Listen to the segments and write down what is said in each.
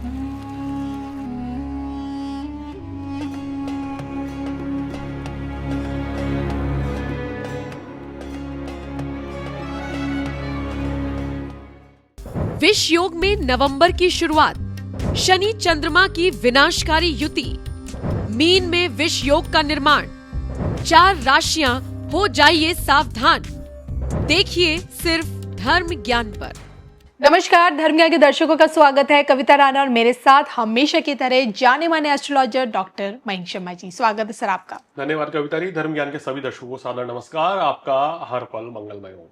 विष योग में नवंबर की शुरुआत, शनि चंद्रमा की विनाशकारी युति, मीन में विष योग का निर्माण, 4 राशियां हो जाइए सावधान। देखिए सिर्फ धर्म ज्ञान पर। नमस्कार, धर्म ज्ञान के दर्शकों का स्वागत है। कविता राणा और मेरे साथ हमेशा की तरह जाने माने एस्ट्रोलॉजर डॉक्टर मयंक शर्मा जी। स्वागत है सर आपका। धन्यवाद कविता जी। धर्म ज्ञान के सभी दर्शकों को सादर नमस्कार। आपका हर पल मंगलमय हो।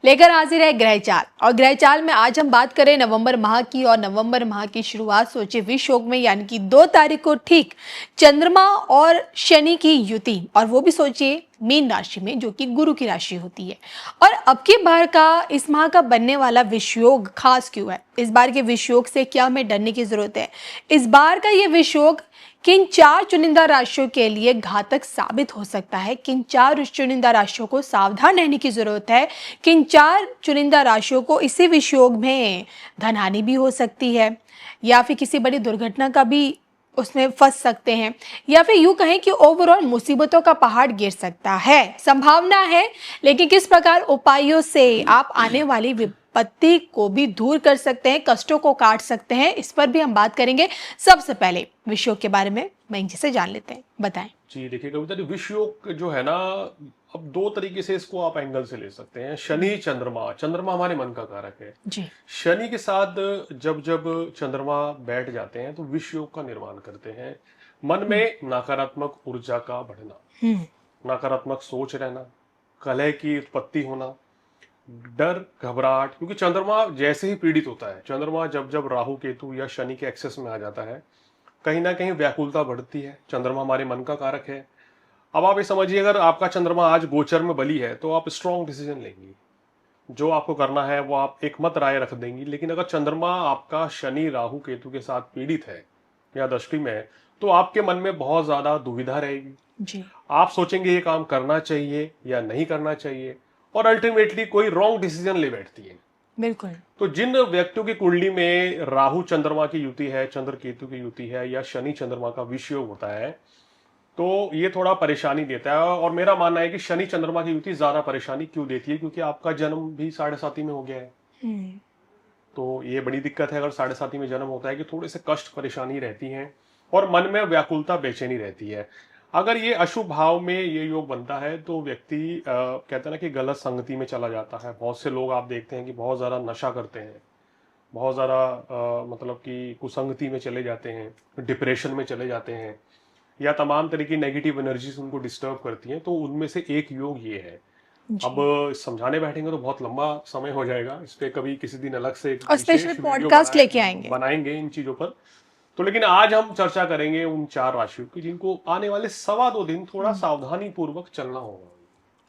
लेकर हाजिर है ग्रह चाल, और ग्रह चाल में आज हम बात करें नवंबर माह की। और नवंबर माह की शुरुआत सोचे विष योग में, यानी कि 2 तारीख को ठीक चंद्रमा और शनि की युति, और वो भी सोचिए मीन राशि में, जो कि गुरु की राशि होती है। और अब की बार का इस माह का बनने वाला विष योग खास क्यों है? इस बार के विष योग से क्या हमें डरने की जरूरत है? इस बार का ये विष योग किन 4 चुनिंदा राशियों के लिए घातक साबित हो सकता है? किन 4 चुनिंदा राशियों को सावधान रहने की जरूरत है? किन 4 चुनिंदा राशियों को इसी विष योग में धनहानि भी हो सकती है, या फिर किसी बड़ी दुर्घटना का भी उसमें फंस सकते हैं, या फिर यूं कहें कि ओवरऑल मुसीबतों का पहाड़ गिर सकता है? संभावना है, लेकिन किस प्रकार उपायों से आप आने वाली विपत्ति को भी दूर कर सकते हैं, कष्टों को काट सकते हैं, इस पर भी हम बात करेंगे। सबसे पहले विष योग के बारे में मयंक जी से जान लेते हैं, बताएं। जी देखिए कविता जी, विष योग जो है ना, अब 2 तरीके से इसको आप एंगल से ले सकते हैं। शनि चंद्रमा, चंद्रमा हमारे मन का कारक है जी। शनि के साथ जब जब चंद्रमा बैठ जाते हैं तो विष योग का निर्माण करते हैं। मन में नकारात्मक ऊर्जा का बढ़ना, नकारात्मक सोच रहना, कलह की उत्पत्ति होना, डर घबराहट, क्योंकि चंद्रमा जैसे ही पीड़ित होता है, चंद्रमा जब जब राहु केतु या शनि के एक्सेस में आ जाता है, कहीं ना कहीं व्याकुलता बढ़ती है। चंद्रमा हमारे मन का कारक है। अब आप ये समझिए, अगर आपका चंद्रमा आज गोचर में बली है तो आप स्ट्रॉन्ग डिसीजन लेंगी, जो आपको करना है वो आप एक मत राय रख देंगी। लेकिन अगर चंद्रमा आपका शनि राहु केतु के साथ पीड़ित है या दृष्टि में है, तो आपके मन में बहुत ज्यादा दुविधा रहेगी जी। आप सोचेंगे ये काम करना चाहिए या नहीं करना चाहिए, और अल्टीमेटली कोई रॉन्ग डिसीजन ले बैठती है। बिल्कुल। तो जिन व्यक्तियों की कुंडली में राहु चंद्रमा की युति है, चंद्र केतु की युति है, या शनि चंद्रमा का विष योग होता है, तो ये थोड़ा परेशानी देता है। और मेरा मानना है कि शनि चंद्रमा की युति ज्यादा परेशानी क्यों देती है, क्योंकि आपका जन्म भी 7.5 में हो गया है। तो ये बड़ी दिक्कत है, अगर 7.5 में जन्म होता है, कि थोड़े से कष्ट परेशानी रहती है और मन में व्याकुलता बेचैनी रहती है। अगर ये अशुभ भाव में ये योग बनता है तो व्यक्ति कहते हैं ना कि गलत संगति में चला जाता है। बहुत से लोग आप देखते हैं कि बहुत ज्यादा नशा करते हैं, बहुत ज्यादा मतलब कि कुसंगति में चले जाते हैं, डिप्रेशन में चले जाते हैं, या तमाम तरह की नेगेटिव एनर्जीज उनको डिस्टर्ब करती हैं। तो उनमें से एक योग ये है। अब समझाने बैठेंगे तो बहुत लंबा समय हो जाएगा, इस पे कभी किसी दिन अलग से और स्पेशल पॉडकास्ट लेके बनाएंगे इन चीजों पर। तो लेकिन आज हम चर्चा करेंगे उन 4 राशियों की जिनको आने वाले 2.25 दिन थोड़ा सावधानी पूर्वक चलना होगा।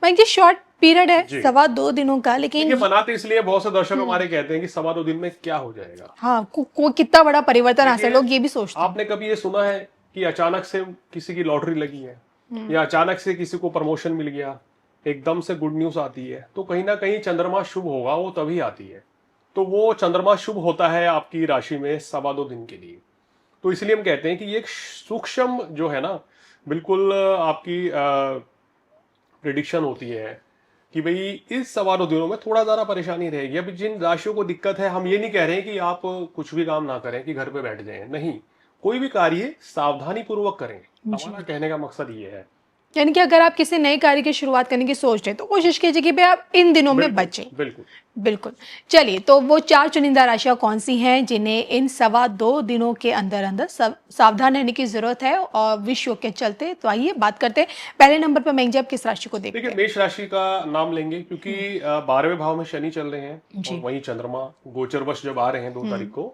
मयंक जी, शॉर्ट पीरियड है 2.25 दिनों का, लेकिन ये बनाते इसलिए बहुत से दर्शक हमारे कहते हैं कि 2.25 दिन में क्या हो जाएगा। हाँ, कितना बड़ा परिवर्तन आ सकता है, लोग ये भी सोचते हैं। आपने कभी ये सुना है कि अचानक से किसी की लॉटरी लगी है, या अचानक से किसी को प्रमोशन मिल गया, एकदम से गुड न्यूज आती है? तो कहीं ना कहीं चंद्रमा शुभ होगा, वो तभी आती है। तो वो चंद्रमा शुभ होता है आपकी राशि में 2.25 दिन के लिए। तो इसलिए हम कहते हैं कि ये एक सूक्ष्म जो है ना, बिल्कुल आपकी प्रिडिक्शन होती है कि भाई इस 2.25 दिनों में थोड़ा ज्यादा परेशानी रहेगी। अभी जिन राशियों को दिक्कत है, हम ये नहीं कह रहे हैं कि आप कुछ भी काम ना करें, कि घर पे बैठ जाएं, नहीं, कोई भी कार्य सावधानी पूर्वक करें। हमारा कहने का मकसद ये है, यानी कि अगर आप किसी नए कार्य की शुरुआत करने की सोच रहे हैं तो कोशिश कीजिए कि भाई आप इन दिनों में बचें। बिल्कुल बिल्कुल। चलिए, तो वो 4 चुनिंदा राशियां कौन सी हैं जिन्हें इन 2.25 दिनों के अंदर अंदर सावधान रहने की जरूरत है और विष योग के चलते? तो आइए बात करते हैं। पहले नंबर पर मयंक जी, आप किस राशि को देखते हैं? देखिए, मेष राशि का नाम लेंगे, क्योंकि 12वें भाव में शनि चल रहे हैं और वहीं चंद्रमा गोचरवश जब आ रहे हैं 2 तारीख को,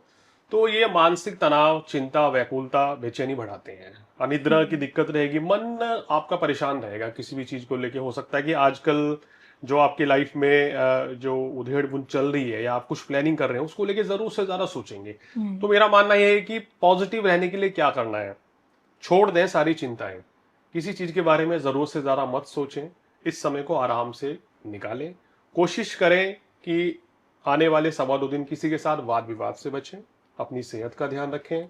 तो ये मानसिक तनाव, चिंता, व्याकुलता, बेचैनी बढ़ाते हैं। अनिद्रा की दिक्कत रहेगी, मन आपका परेशान रहेगा किसी भी चीज को लेके। हो सकता है कि आजकल जो आपकी लाइफ में जो उधेड़ बुन चल रही है, या आप कुछ प्लानिंग कर रहे हैं, उसको लेके जरूर से ज्यादा सोचेंगे। तो मेरा मानना यह है कि पॉजिटिव रहने के लिए क्या करना है, छोड़ दें सारी चिंताएं, किसी चीज के बारे में जरूरत से ज्यादा मत सोचें, इस समय को आराम से निकालें। कोशिश करें कि आने वाले 2.25 दिन किसी के साथ वाद विवाद से बचें, अपनी सेहत का ध्यान रखें,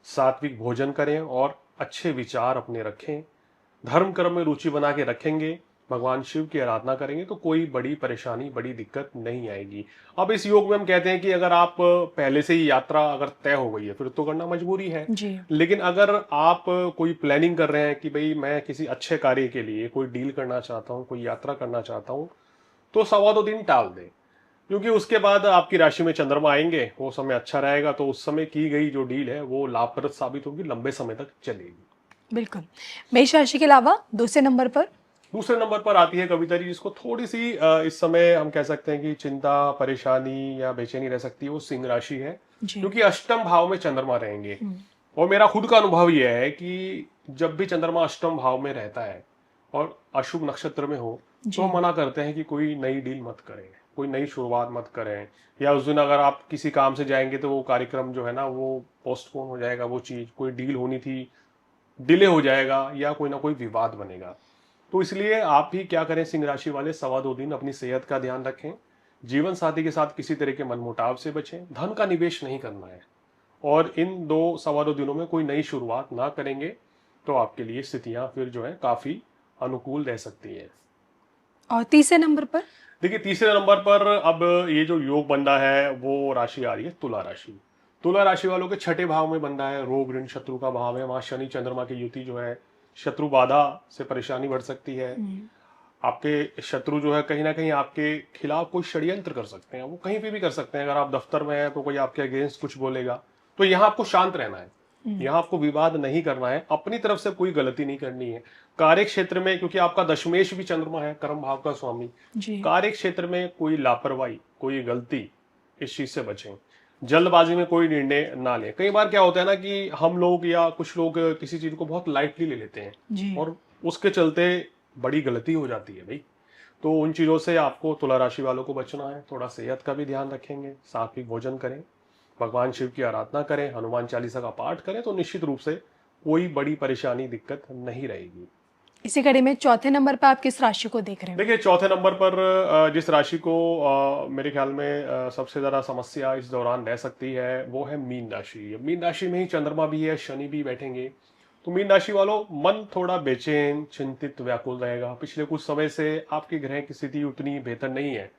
सात्विक भोजन करें और अच्छे विचार अपने रखें, धर्म कर्म में रुचि बना के रखेंगे, भगवान शिव की आराधना करेंगे तो कोई बड़ी परेशानी, बड़ी दिक्कत नहीं आएगी। अब इस योग में हम कहते हैं कि अगर आप पहले से ही यात्रा अगर तय हो गई है फिर तो करना मजबूरी है, जी। लेकिन अगर आप कोई प्लानिंग कर रहे हैं कि भाई मैं किसी अच्छे कार्य के लिए कोई डील करना चाहता हूँ, कोई यात्रा करना चाहता हूँ, तो 1.25 दिन टाल दें, क्योंकि उसके बाद आपकी राशि में चंद्रमा आएंगे, वो समय अच्छा रहेगा, तो उस समय की गई जो डील है वो लाभप्रद साबित होगी, लंबे समय तक चलेगी। बिल्कुल। मेष राशि के अलावा दूसरे नंबर पर? दूसरे नंबर पर आती है कविता जी, जिसको थोड़ी सी इस समय हम कह सकते हैं कि चिंता, परेशानी या बेचैनी रह सकती है, वो सिंह राशि है, जी। क्योंकि अष्टम भाव में चंद्रमा रहेंगे। और मेरा खुद का अनुभव यह है कि जब भी चंद्रमा अष्टम भाव में रहता है और अशुभ नक्षत्र में हो तो हम मना करते हैं कि कोई नई डील मत करें, कोई नई शुरुआत मत करें, या उस दिन अगर आप किसी काम से जाएंगे तो वो कार्यक्रम जो है ना वो पोस्टपोन हो जाएगा, वो चीज कोई डील होनी थी डिले हो जाएगा, या कोई ना कोई विवाद बनेगा। तो इसलिए आप भी क्या करें, सिंह राशि वाले 2.25 दिन अपनी सेहत का ध्यान रखें, जीवन साथी के साथ किसी तरह के मनमुटाव से बचें, धन का निवेश नहीं करना है, और इन 2-2.25 दिनों में कोई नई शुरुआत ना करेंगे तो आपके लिए स्थितियां फिर जो है काफी अनुकूल रह सकती है। और तीसरे नंबर पर? देखिए, तीसरे नंबर पर अब ये जो योग बन रहा है वो राशि आ रही है तुला राशि। तुला राशि वालों के छठे भाव में बन रहा है, रोग ऋण शत्रु का भाव है, वहां शनि चंद्रमा की युति जो है, शत्रु बाधा से परेशानी बढ़ सकती है। आपके शत्रु जो है कहीं ना कहीं आपके खिलाफ कोई षड्यंत्र कर सकते हैं, वो कहीं पे भी कर सकते हैं। अगर आप दफ्तर में हैं तो कोई आपके अगेंस्ट कुछ बोलेगा, तो यहाँ आपको शांत रहना है, यहाँ आपको विवाद नहीं करना है, अपनी तरफ से कोई गलती नहीं करनी है। कार्य क्षेत्र में, क्योंकि आपका दशमेश भी चंद्रमा है, कर्म भाव का स्वामी, जी। कार्य क्षेत्र में कोई लापरवाही, कोई गलती, इस चीज से बचें। जल्दबाजी में कोई निर्णय ना लें। कई बार क्या होता है ना कि हम लोग या कुछ लोग किसी चीज को बहुत लाइटली ले लेते हैं जी। और उसके चलते बड़ी गलती हो जाती है भाई। तो उन चीजों से आपको तुला राशि वालों को बचना है। थोड़ा सेहत का भी ध्यान रखेंगे, सात्विक भोजन करें, भगवान शिव की आराधना करें, हनुमान चालीसा का पाठ करें, तो निश्चित रूप से कोई बड़ी परेशानी, दिक्कत नहीं रहेगी। इसी कड़ी में चौथे नंबर पर आप किस राशि को देख रहे हैं? देखिए, चौथे नंबर पर जिस राशि को मेरे ख्याल में सबसे ज्यादा समस्या इस दौरान रह सकती है वो है मीन राशि। मीन राशि में ही चंद्रमा भी है, शनि भी बैठेंगे, तो मीन राशि वालों मन थोड़ा बेचैन, चिंतित, व्याकुल रहेगा। पिछले कुछ समय से आपके ग्रह की स्थिति उतनी बेहतर नहीं है,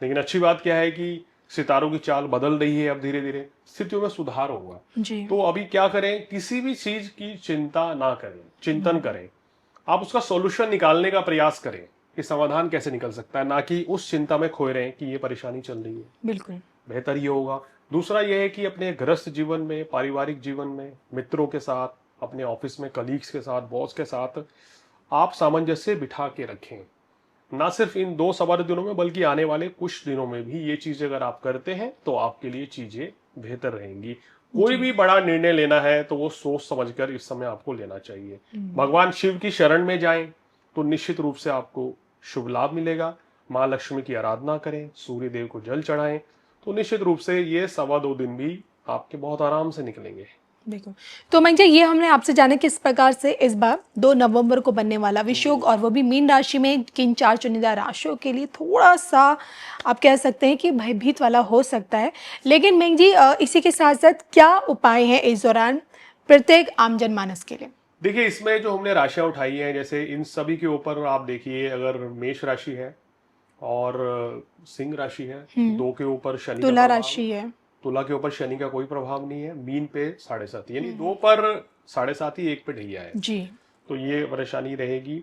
लेकिन अच्छी बात क्या है कि सितारों की चाल बदल रही है, अब धीरे धीरे स्थितियों में सुधार होगा। जी। तो अभी क्या करें, किसी भी चीज की चिंता ना करें, चिंतन करें, आप उसका सॉल्यूशन निकालने का प्रयास करें कि समाधान कैसे निकल सकता है, ना कि उस चिंता में खोए रहें कि ये परेशानी चल रही है। बिल्कुल। बेहतर ये होगा। दूसरा ये है कि अपने गृहस्थ जीवन में, पारिवारिक जीवन में, मित्रों के साथ, अपने ऑफिस में कलीग्स के साथ, बॉस के साथ आप सामंजस्य बिठा के रखें। ना सिर्फ इन 2-2.25 दिनों में बल्कि आने वाले कुछ दिनों में भी ये चीजें अगर आप करते हैं तो आपके लिए चीजें बेहतर रहेंगी। कोई भी बड़ा निर्णय लेना है तो वो सोच समझकर इस समय आपको लेना चाहिए। भगवान शिव की शरण में जाएं तो निश्चित रूप से आपको शुभ लाभ मिलेगा। माँ लक्ष्मी की आराधना करें, सूर्य देव को जल चढ़ाएं, तो निश्चित रूप से ये 2.25 दिन भी आपके बहुत आराम से निकलेंगे। बिल्कुल। तो मैं ये हमने आपसे जाना किस प्रकार से इस बार 2 नवंबर को बनने वाला विषयोग, और वो भी मीन राशि में, किन 4 चुनिंदा राशियों के लिए थोड़ा सा आप कह सकते हैं कि भयभीत वाला हो सकता है। लेकिन मैं जी इसी के साथ साथ क्या उपाय हैं इस दौरान प्रत्येक आम जनमानस के लिए? देखिए, इसमें जो हमने राशियां उठाई हैं, जैसे इन सभी के ऊपर आप देखिए, अगर मेष राशि है और सिंह राशि है, 2 के ऊपर शनि का तुला प्रभाव, राशि है, तुला के ऊपर शनि का कोई प्रभाव नहीं है, मीन पे 7.5, यानी 2 पर 7.5, 1 पे ढैया है, जी। तो ये परेशानी रहेगी।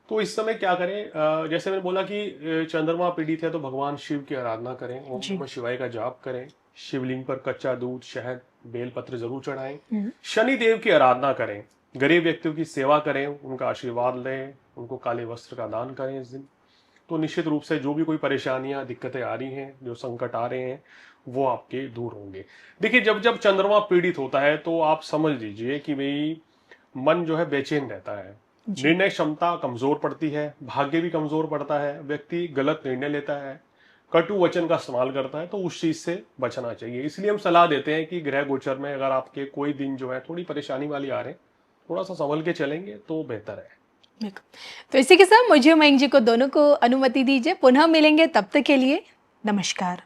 तो इस समय क्या करें, जैसे मैंने बोला कि चंद्रमा पीड़ित है तो भगवान शिव की आराधना करें, ओम नमः शिवाय का जाप करें, शिवलिंग पर कच्चा दूध, शहद, बेलपत्र जरूर चढ़ाएं, शनि देव की आराधना करें, गरीब व्यक्तियों की सेवा करें, उनका आशीर्वाद लें, उनको काले वस्त्र का दान करें इस दिन। तो निश्चित रूप से जो भी कोई परेशानियां, दिक्कतें आ रही हैं, जो संकट आ रहे हैं, वो आपके दूर होंगे। देखिए, जब जब चंद्रमा पीड़ित होता है तो आप समझ लीजिए कि भाई मन जो है बेचैन रहता है, निर्णय क्षमता कमजोर पड़ती है, भाग्य भी कमजोर पड़ता है, व्यक्ति गलत निर्णय लेता है, कटु वचन का इस्तेमाल करता है, तो उस चीज से बचना चाहिए। इसलिए हम सलाह देते हैं कि ग्रह गोचर में अगर आपके कोई दिन जो है थोड़ी परेशानी वाली आ रहे हैं, थोड़ा सा संभल के चलेंगे तो बेहतर है। तो इसी के साथ मुझे मयंक जी को दोनों को अनुमति दीजिए, पुनः मिलेंगे, तब तक के लिए नमस्कार।